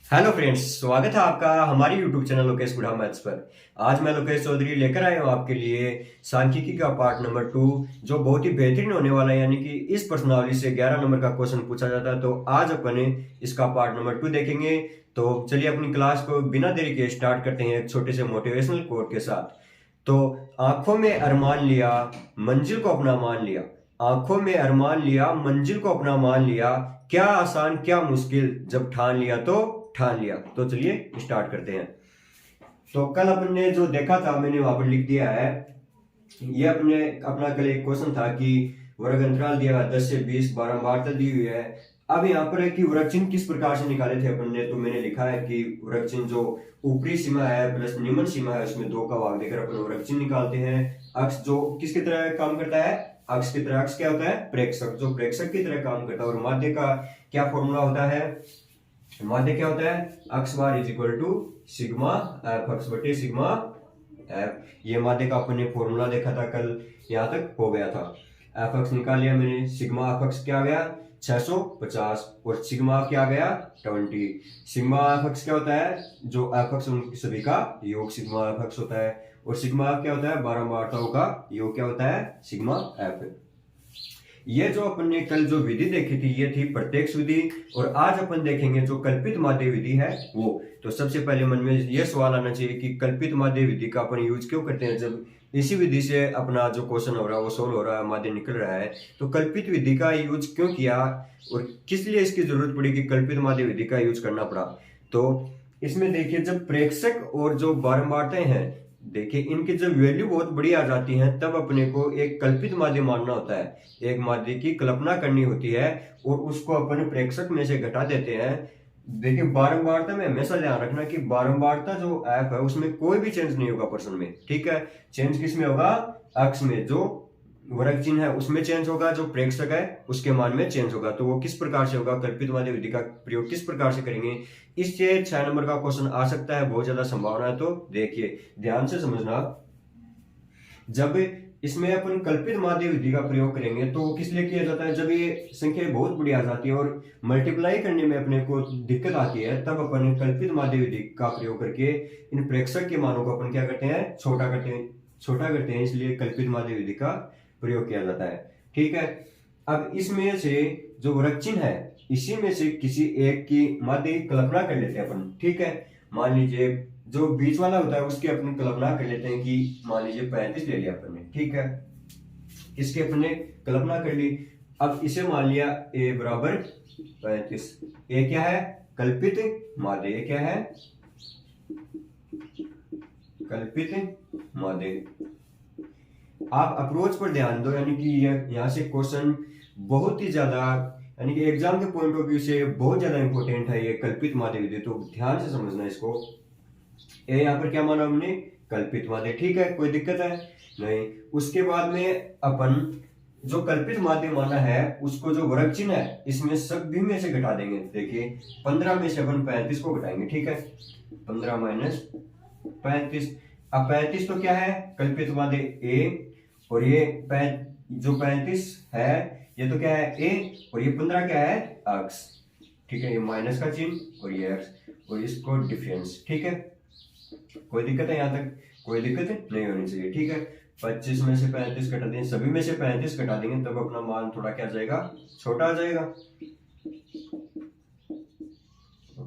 Hello friends, स्वागत है आपका हमारी YouTube channel Lokesh Gudha maths पर। आज मैं लोकेश चौधरी लेकर आया हूँ आपके लिए सांख्यिकी का पार्ट नंबर 2, जो बहुत ही बेहतरीन होने वाला है। यानी कि इस प्रश्नावली से 11 नंबर का क्वेश्चन पूछा जाता है। तो आज अपन इसका पार्ट नंबर 2 देखेंगे। तो चलिए अपनी क्लास को बिना देरी के स्टार्ट करते हैं एक छोटे से मोटिवेशनल कोट के साथ। तो आंखों में अरमान लिया, मंजिल को अपना मान लिया। आंखों में अरमान लिया, मंजिल को अपना मान लिया। क्या आसान क्या मुश्किल, जब ठान लिया तो ठान लिया। तो चलिए स्टार्ट करते हैं। तो कल अपन ने जो देखा था मैंने वहां पर लिख दिया है। ये अपने अपना कल एक क्वेश्चन था कि वर्ग अंतराल दिया 10 से 20 बारंबारता दी हुई है। अब यहाँ पर है कि वर्ग चिन्ह किस प्रकार से निकाले थे अपन ने। तो मैंने लिखा है कि वर्ग चिन्ह जो ऊपरी सीमा है प्लस निम्न सीमा है उसमें 2 का भाग देकर अपन वर्ग चिन्ह निकालते हैं। अक्ष जो किसकी तरह काम करता है, अक्ष की तरह। अक्ष क्या होता है, प्रेक्षक, जो प्रेक्षक की तरह काम करता है। और माध्य का क्या फॉर्मूला होता है, माध्य क्या होता है, X bar is equal to sigma F X बटे सिग्मा एफ। ये माध्य का अपन ने फॉर्मूला देखा था कल, यहाँ तक हो गया था। एफ अक्स निकाल लिया मैंने, सिग्मा एफ अक्स क्या आ गया 650 और सिग्मा क्या आ गया 20। सिग्मा एफ अक्स क्या होता है, जो एफ अक्स उन सभी का योग सिग्मा एफ अक्स होता है। और सिग्मा एफ क्या होता है, बारंबारताओं का योग क्या होता है, सिग्मा एफ। ये जो अपन ने कल जो विधि देखी थी ये थी प्रत्यक्ष विधि। और आज अपन देखेंगे जो कल्पित माध्य विधि है वो। तो सबसे पहले मन में ये सवाल आना चाहिए कि कल्पित माध्य विधि का अपन यूज क्यों करते हैं, जब इसी विधि से अपना जो क्वेश्चन हो रहा है वो सोल्व हो रहा है, माध्य निकल रहा है। तो कल्पित विधि का यूज क्यों किया और किस लिए इसकी जरूरत पड़ी कि कल्पित माध्य विधि का यूज करना पड़ा। तो इसमें देखिए, जब प्रेक्षक और जो बारंबारताएं हैं, देखिए इनकी जब वैल्यू बहुत बड़ी आ जाती है तब अपने को एक कल्पित माध्य मानना होता है। एक माध्य की कल्पना करनी होती है और उसको अपन प्रेक्षक में से घटा देते हैं। देखिए बारंबारता में हमेशा ध्यान रखना कि बारंबारता जो ऐप है उसमें कोई भी चेंज नहीं होगा प्रश्न में, ठीक है। चेंज किस में होगा, अक्ष में, जो वर्ग चिन्ह है उसमें चेंज होगा, जो प्रेक्षक है उसके मान में चेंज होगा। तो वो किस प्रकार से होगा, कल्पित माध्य विधि का प्रयोग किस प्रकार से करेंगे, इससे 6 नंबर का क्वेश्चन आ सकता है, बहुत ज्यादा संभावना है। तो देखिए ध्यान से समझना, जब इसमें अपन कल्पित माध्य विधि का प्रयोग करेंगे तो किस लिए किया जाता है, जब ये संख्या बहुत बड़ी आ जाती है और मल्टीप्लाई करने में अपने को दिक्कत आती है तब अपन कल्पित माध्य विधि का प्रयोग करके इन प्रेक्षक के मानों को अपन क्या करते हैं, छोटा करते हैं। इसलिए कल्पित माध्य विधि का प्रयोग किया जाता है, ठीक है। अब इसमें से जो वर्ग चिन्ह है इसी में से किसी एक की माध्य की कल्पना कर लेते हैं अपन, ठीक है। मान लीजिए जो बीच वाला होता है उसकी अपन कल्पना कर लेते हैं कि मान लीजिए 35 ले लिया अपन ने, ठीक है। इसके अपन ने कल्पना कर ली। अब इसे मान लिया a बराबर 35। ए क्या है, कल्पित माध्य। ए क्या है, कल्पित माध्य। आप अप्रोच पर ध्यान दो, यानी कि यहाँ से क्वेश्चन बहुत ही ज्यादा, यानी कि एग्जाम के पॉइंट ऑफ व्यू से बहुत ज्यादा इंपॉर्टेंट है ये कल्पित माध्य विधि। तो ध्यान से समझना इसको। ए यहाँ पर क्या माना हमने, कल्पित माध्य, ठीक है, कोई दिक्कत है नहीं। उसके बाद में अपन जो कल्पित माध्य माना है उसको जो वर्ग चिन्ह है इसमें सभी में से घटा देंगे। देखिए 15 में से अपन 35 को घटाएंगे, ठीक है। 15 माइनस 35। अब 35 तो क्या है, कल्पित माध्य ए, और ये जो 35 है ये तो क्या है ए, और ये 15 क्या है अक्स, ठीक है। ये माइनस का चिन्ह और ये अक्स और इसको डिफरेंस, ठीक है। कोई दिक्कत है यहाँ तक, कोई दिक्कत नहीं होनी चाहिए, ठीक है। 25 में से 35 घटा देंगे, सभी में से 35 घटा देंगे तब अपना मान थोड़ा क्या जाएगा, छोटा आ जाएगा।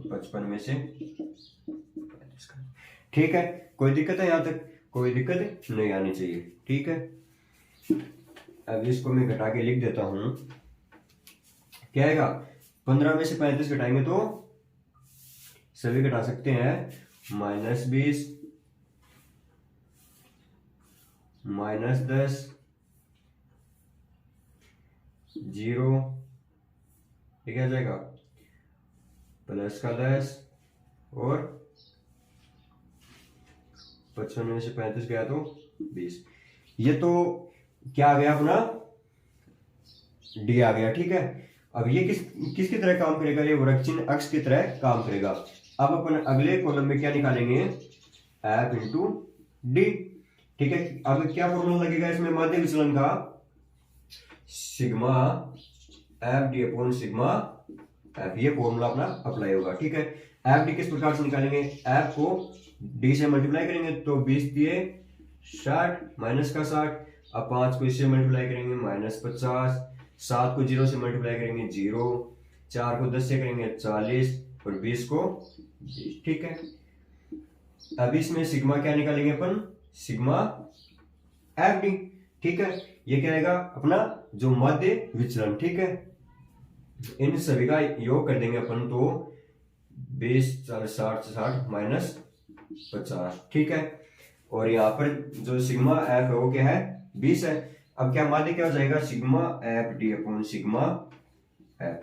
55 में से 35, ठीक है। कोई दिक्कत है यहाँ तक, कोई दिक्कत नहीं आनी चाहिए, ठीक है। अब इसको मैं घटा के लिख देता हूं, क्या आएगा, 15 में से 35 घटाएंगे तो सभी घटा सकते हैं, -20 -10 0, ये क्या जाएगा प्लस का 10 और 55 में से 35 गया तो 20। ये तो क्या आ गया अपना, डी आ गया, ठीक है। अब ये किसकी तरह काम करेगा, ये वर्ग चिन्ह अक्ष की तरह काम करेगा। अब अपन अगले कॉलम में क्या निकालेंगे, एफ इंटू डी, ठीक है। अब क्या फॉर्मूला लगेगा इसमें, माध्य विचलन का, sigma F D upon sigma F, ये फॉर्मूला अपना अप्लाई होगा। ठीक है, एफ डी किस प्रकार से निकालेंगे, एफ को डी से मल्टीप्लाई करेंगे तो 20 दिए 60 माइनस का 60, अब 5 को इससे मल्टीप्लाई करेंगे -50, 7 को 0 से मल्टीप्लाई करेंगे 0, 4 को 10 से करेंगे 40 और 20 को 20। ठीक है, अब इसमें सिग्मा क्या निकालेंगे अपन, सिग्मा एफ डी। ठीक है, ये क्या आएगा अपना जो मध्य विचलन। ठीक है, इन सभी का योग कर देंगे अपन तो 20 40 60 60 माइनस 50। ठीक है, और यहाँ पर जो सिग्मा एफ है वो क्या है 20 है। अब क्या माध्य क्या हो जाएगा, sigma F D upon sigma F,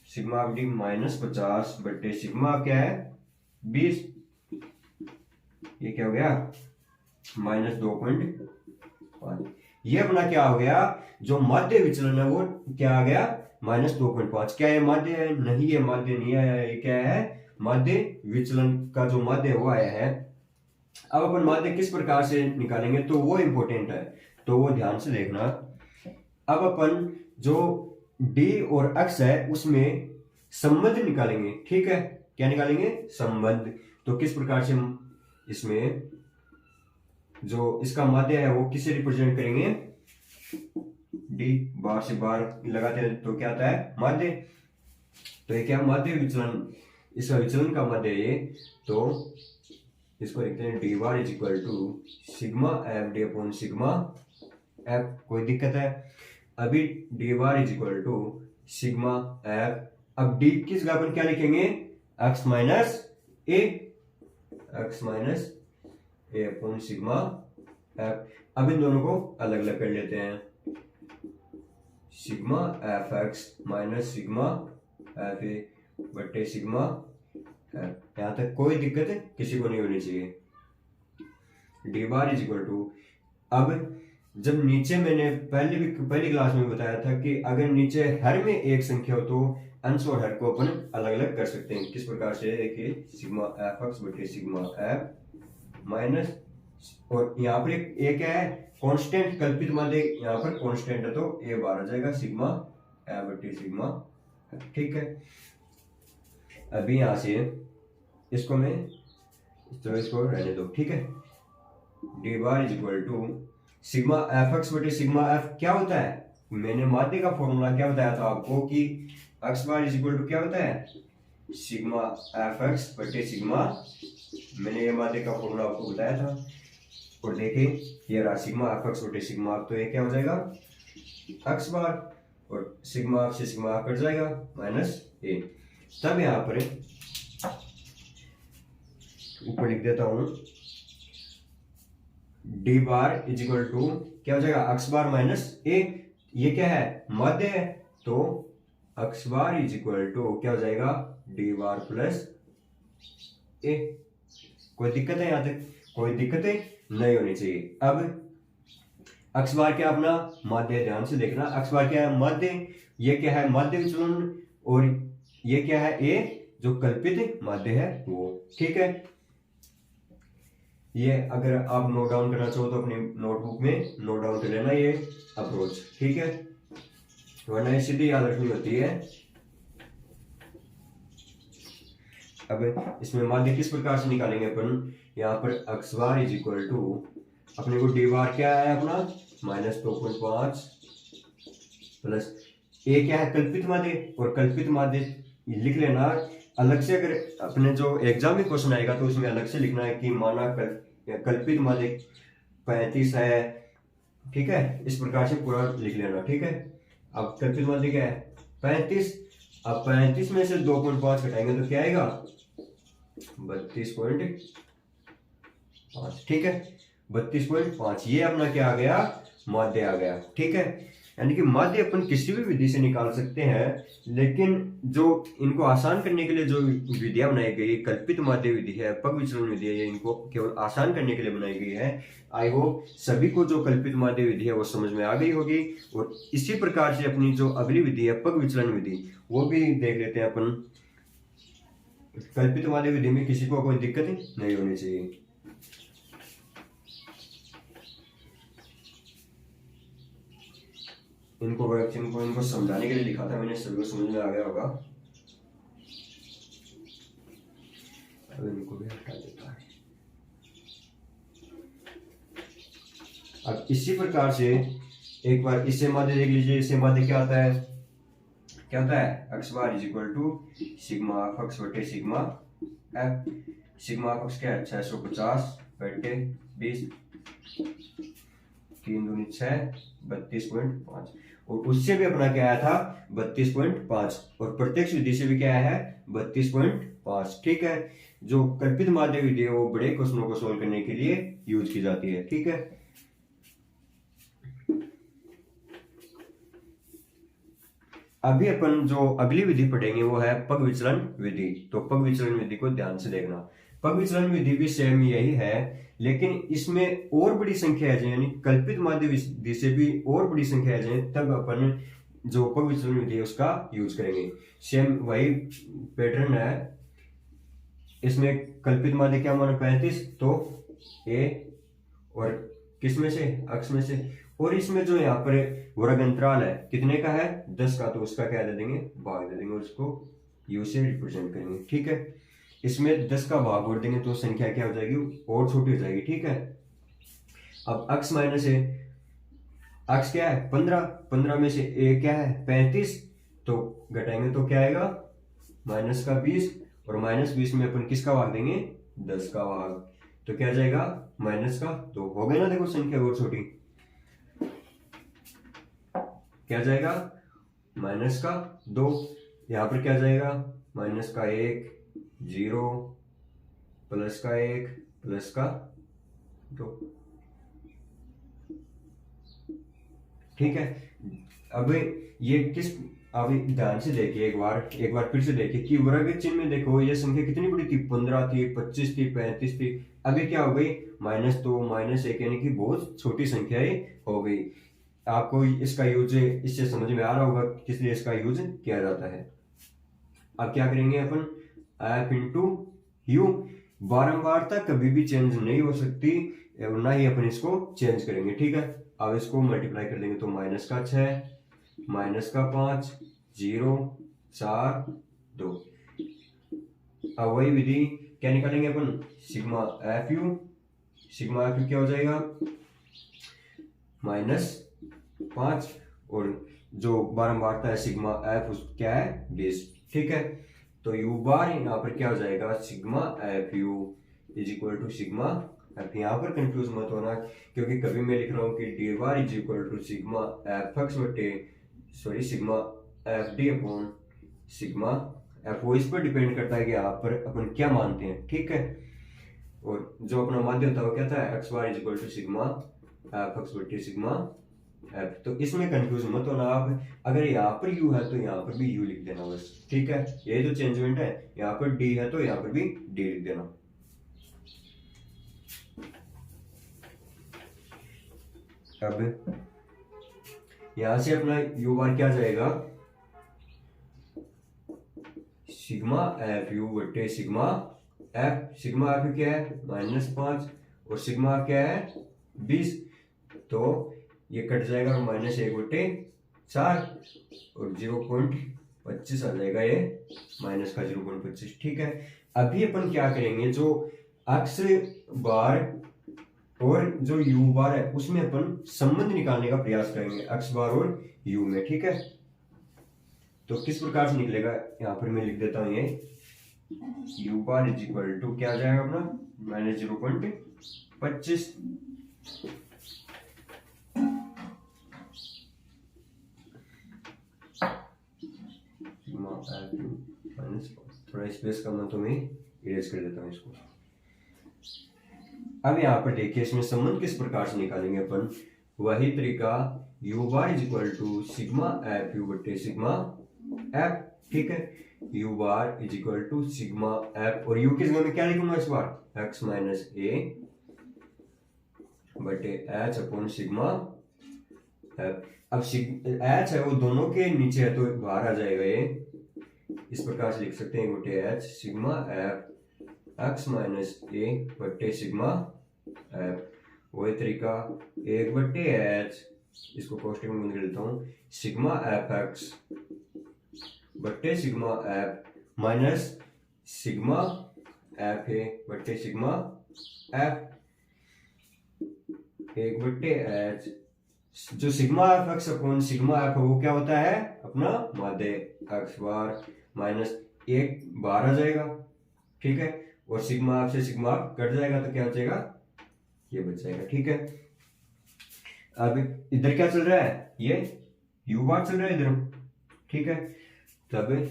sigma F D -50 बटे सिग्मा क्या है 20, ये क्या हो गया -2.5। ये अपना क्या हो गया, जो माध्य विचलन है वो क्या आ गया -2.5। क्या ये माध्य है, नहीं ये माध्य नहीं आया, ये क्या है माध्य विचलन का जो माध्य वो आया है। अब अपन माध्य किस प्रकार से निकालेंगे तो वो इंपॉर्टेंट है, तो वो ध्यान से देखना। अब अपन जो डी और एक्स है उसमें संबंध निकालेंगे। ठीक है, क्या निकालेंगे, संबंध। तो किस प्रकार से हम इसमें जो इसका माध्य है वो किसे रिप्रेजेंट करेंगे, डी बार से बार लगाते हैं तो क्या आता है माध्य। तो ये क्या माध्य विचलन, इसका विचलन का माध्य ये, तो इसको लिखते हैं d bar is equal to sigma F D upon sigma f. कोई दिक्कत है, अभी d bar is equal to sigma f. अब डी किस जगह पर क्या लिखेंगे, x minus a, x minus a upon sigma f. अब इन दोनों को अलग अलग कर लेते हैं, sigma F x minus sigma f a बटे सिग्मा एफ। यहां तक कोई दिक्कत किसी को नहीं होनी चाहिए। D bar is equal to, अब जब नीचे मैंने पहली क्लास में बताया था कि अगर नीचे हर में एक संख्या हो तो अंश और हर को अपन अलग अलग कर सकते हैं। किस प्रकार से, देखिए सिग्मा एफ एक्स बटे सिग्मा एफ माइनस, और यहाँ पर एक क्या है कांस्टेंट कल्पित माध्य, यहाँ पर कांस्टेंट है तो ए बार आ जाएगा सिग्मा एफ बटे सिग्मा। ठीक है, अभी यहाँ से इसको मैं तो इसको रहने दो। ठीक है, d bar is equal to sigma F x बटे सिग्मा एफ क्या होता है, मैंने माध्य का फॉर्मूला क्या बताया था आपको कि x bar is equal to क्या होता है सिग्मा एफ एक्स बटे सिग्मा, मैंने ये माध्य का फॉर्मूला आपको बताया था। और देखिए ये रहा सिग्मा एफ एक्स बटे सिग्मा, तो ये क्या हो जाएगा एक्स बार, और सिग्मा से सिग्मा कट जाएगा माइनस ए। तब यहाँ पर ऊपर लिख देता हूं d bar is equal to क्या हो जाएगा एक्स बार माइनस ए, ये क्या है माध्य है, तो x bar is equal to क्या हो जाएगा डी बार प्लस ए। कोई दिक्कत है, यहाँ तक कोई दिक्कत नहीं होनी चाहिए। अब एक्स बार क्या अपना माध्य, ध्यान से देखना, एक्स बार क्या है माध्य, ये क्या है माध्य विचलन, और ये क्या है ए जो कल्पित माध्य है वो। ठीक है, ये अगर आप नोट डाउन करना चाहो तो अपनी नोटबुक में नोट डाउन कर लेना ये अप्रोच। ठीक है, वरना ये सीधी याद रखनी होती है। अब इसमें माध्य किस प्रकार से निकालेंगे अपन, यहाँ पर x bar is equal to अपने को डी बार क्या है अपना -2.5 प्लस ए क्या है कल्पित माध्य, और कल्पित माध्य लिख लेना अलग से। अगर अपने जो एग्जाम में क्वेश्चन आएगा तो उसमें अलग से लिखना है कि माना कल्पित माध्य 35 है। ठीक है, इस प्रकार से पूरा लिख लेना। ठीक है, अब कल्पित माध्य क्या है 35, अब 35 में से 2.5 घटाएंगे तो क्या आएगा 32.5। ठीक है, 32.5 ये अपना क्या आ गया माध्य आ गया। ठीक है, यानी कि माध्य अपन किसी भी विधि से निकाल सकते हैं, लेकिन जो इनको आसान करने के लिए जो विधियां बनाई गई, कल्पित माध्य विधि है, पग विचलन विधि है, ये इनको केवल आसान करने के लिए बनाई गई है। आई होप सभी को जो कल्पित माध्य विधि है वो समझ में आ गई होगी। और इसी प्रकार से अपनी जो अगली विधि है पग विचलन विधि, वो भी देख लेते हैं अपन। कल्पित माध्य विधि में किसी को कोई दिक्कत नहीं होनी चाहिए। इनको समझाने के लिए लिखा था मैंने, सभी को समझ में आ गया होगा। अब इनको भी हटा देता है। अब इसी प्रकार से एक बार इससे माध्य देख लीजिए। इससे माध्य क्या आता है, X bar is equal to sigma F x बटे sigma F. Sigma F X क्या है, 650 बटे 20, 3 दूनी 6, 32.5। और उससे भी अपना क्या आया था, 32.5। और प्रत्यक्ष विधि से भी क्या आया है, 32.5। ठीक है। जो कल्पित माध्य विधि है वो बड़े क्वेश्चनों को सोल्व करने के लिए यूज की जाती है। ठीक है। अभी अपन जो अगली विधि पढ़ेंगे वो है पग विचलन विधि। तो पग विचलन विधि को ध्यान से देखना। पग विचलन विधि भी सेम यही है, लेकिन इसमें और बड़ी संख्या आ जाए, यानी कल्पित माध्य विधि से भी और बड़ी संख्या आ जाए, तब अपन जो पग विचलन विधि है उसका यूज करेंगे। सेम वही पैटर्न है। इसमें कल्पित माध्य क्या माना, 35, तो ए और किसमें से, अक्ष में से। और इसमें जो यहाँ पर वर्ग अंतराल है कितने का है, 10 का, तो उसका क्या दे देंगे, भाग दे देंगे और उसको यू से रिप्रेजेंट करेंगे। ठीक है। इसमें 10 का भाग और देंगे तो संख्या क्या हो जाएगी, और छोटी हो जाएगी। ठीक है। अब अक्ष माइनस है, अक्ष क्या है 15, 15 में से ए क्या है 35, तो घटाएंगे तो क्या आएगा माइनस का 20, और माइनस 20 में अपन किसका भाग देंगे, 10 का भाग, तो क्या जाएगा माइनस का 2। हो गया ना, देखो संख्या और छोटी, क्या जाएगा माइनस का 2। यहां पर क्या जाएगा माइनस का 1, 0, प्लस का 1, प्लस का 2। ठीक है। अब ये किस, अब ध्यान से देखिए, एक बार फिर से देखिए कि वर्ग चिन्ह में देखो ये संख्या कितनी बड़ी थी, 15 थी, 25 थी, 35 थी। अभी क्या हो गई -2, -1, यानी कि बहुत छोटी संख्याएं हो गई। आपको इसका यूज इससे समझ में आ रहा होगा किस लिए इसका यूज किया जाता है। अब क्या करेंगे अपन, एफ इंटू यू। बारंबारता कभी भी चेंज नहीं हो सकती, ना ही अपन इसको चेंज करेंगे। ठीक है। अब इसको मल्टीप्लाई कर देंगे तो माइनस का 6, माइनस का 5, 0, 4, 2। अब वही विधि क्या निकालेंगे अपन, sigma F U. Sigma F U क्या हो जाएगा -5, और जो बारंबारता है सिग्मा एफ उस क्या है 20। ठीक है। तो यू बार यहाँ पर क्या हो जाएगा, sigma F u is equal to sigma f. यहाँ पर कंफ्यूज मत होना, क्योंकि कभी मैं लिख रहा हूँ कि D bar is equal to sigma F x बटे sigma F D upon sigma F. वो इस पर डिपेंड करता है कि यहाँ पर अपन क्या मानते हैं। ठीक है। और जो अपना माध्य होता है वो क्या था, x bar is equal to sigma F x बटे सिग्मा एफ। तो इसमें कंफ्यूज मत होना आप। अगर यहाँ पर यू है तो यहाँ पर भी यू लिख देना बस। ठीक है। ये जो चेंजमेंट है, यहाँ पर डी है तो यहाँ पर भी डी लिख देना। अब यहां से अपना यू बार क्या जाएगा, सिग्मा एफ यू बटे सिग्मा एफ। सिग्मा एफ क्या है -5, और सिग्मा क्या है 20, तो ये कट जाएगा और -1 बटे 4, और 0.25 आ जाएगा ये, माइनस का 0.25। ठीक है। अभी अपन क्या करेंगे, जो अक्ष बार और जो यू बार है उसमें अपन संबंध निकालने का प्रयास करेंगे, अक्ष बार और यू में। ठीक है। तो किस प्रकार से निकलेगा, यहां पर मैं लिख देता हूं ये, u bar is equal to क्या आ जाएगा अपना -0.25। थोड़ा स्पेस कम है तो मैं इरेज कर देता हूं इसको। अब यहाँ पर देखिए इसमें संबंध किस प्रकार से निकालेंगे अपन, वही तरीका, u bar is equal to sigma F u बटे सिग्मा एफ। ठीक है। U bar is equal to sigma f, और यू की जगह में क्या लिखूंगा इस बार, एक्स माइनस ए बटे एच अपॉन सिग्मा एफ। अब एच है वो दोनों के नीचे है तो बाहर आ जाएगा ये, इस प्रकार से लिख सकते हैं, बटे H sigma F x minus A बटे सिग्मा एफ। वही तरीका 1 बटे एच इसको कोष्टक में बंद कर देता हूँ, सिग्मा एफ एक्स बट्टे sigma F minus sigma f ए बट्टे सिग्मा एफ एक बट्टे एच। जो sigma F x upon sigma F है वो क्या होता है, अपना माध्य एक्स बार माइनस एक बार आ जाएगा, ठीक है। और सिग्मा एफ से सिग्मा कट जाएगा तो क्या बचेगा, ये बच जाएगा, ठीक है। अब इधर क्या चल रहा है, ये यू बार चल रहा है इधर, ठीक है। तब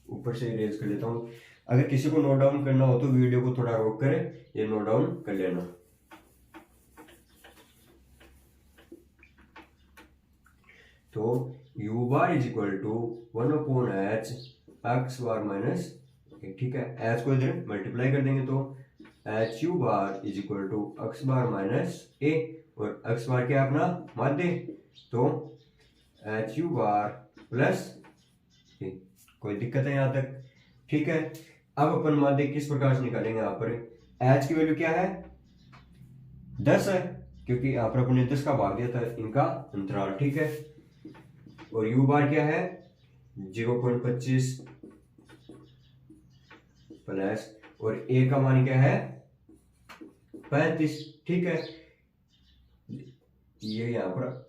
ऊपर से इरेज कर लेता हूं। अगर किसी को नोट डाउन करना हो तो वीडियो को थोड़ा रोक कर ये नोट डाउन कर लेना। तो u bar is equal to 1/h X bar minus, ठीक है। h को इधर मल्टीप्लाई कर देंगे तो H U bar is equal to X bar minus A, और एक्स बार क्या अपना माध्य, तो H U bar plus A. कोई दिक्कत है यहाँ तक, ठीक है। अब अपन माध्य किस प्रकार से निकालेंगे, यहाँ पर एच की वैल्यू क्या है 10 है, क्योंकि यहाँ पर अपने 10 का भाग दिया था इनका अंतराल, ठीक है। और यू बार क्या है 0.25 प्लस, और ए का मान क्या है 35, ठीक है। ये यहाँ पर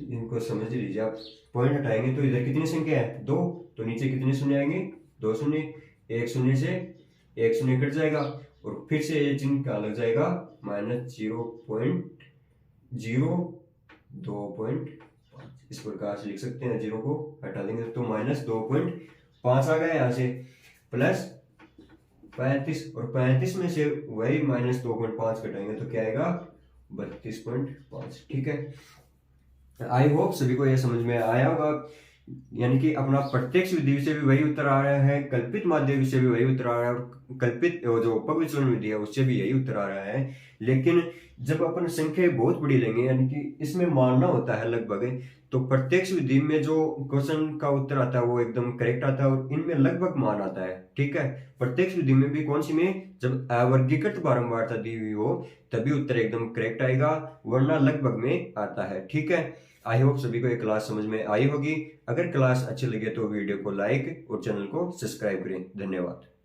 इनको समझ लीजिए आप, पॉइंट हटाएंगे तो इधर कितनी संख्या है 2, तो नीचे कितने शून्य आएंगे 2 शून्य, एक शून्य से एक शून्य कट जाएगा, और फिर से ये चिन्ह क्या लग जाएगा माइनस 0.02.5, इस प्रकार से लिख सकते हैं। 0 को हटा देंगे तो माइनस 2.5 आ गया यहाँ से, प्लस 35, और 35 में से वही माइनस 2.5 घटाएंगे तो क्या आएगा 32.5, ठीक है। आई होप सभी को यह समझ में आया होगा, यानी कि अपना प्रत्यक्ष विधि से भी वही उत्तर आ रहा है, कल्पित माध्य से भी वही उत्तर आ रहा है, और कल्पित जो पगविचलन विधि है उससे भी यही उत्तर आ रहा है। लेकिन जब अपन संख्या बहुत बड़ी लेंगे, यानी कि इसमें मानना होता है लगभग, तो प्रत्यक्ष विधि में जो क्वेश्चन का उत्तर आता है वो एकदम करेक्ट आता है, और इनमें लगभग मान आता है, ठीक है। प्रत्यक्ष विधि में भी कौन सी में, जब अवर्गीकृत बारंबारता दी हुई हो तभी उत्तर एकदम करेक्ट आएगा, वरना लगभग में आता है, ठीक है। आई होप सभी को ये क्लास समझ में आई होगी। अगर क्लास अच्छी लगे तो वीडियो को लाइक और चैनल को सब्सक्राइब करें। धन्यवाद।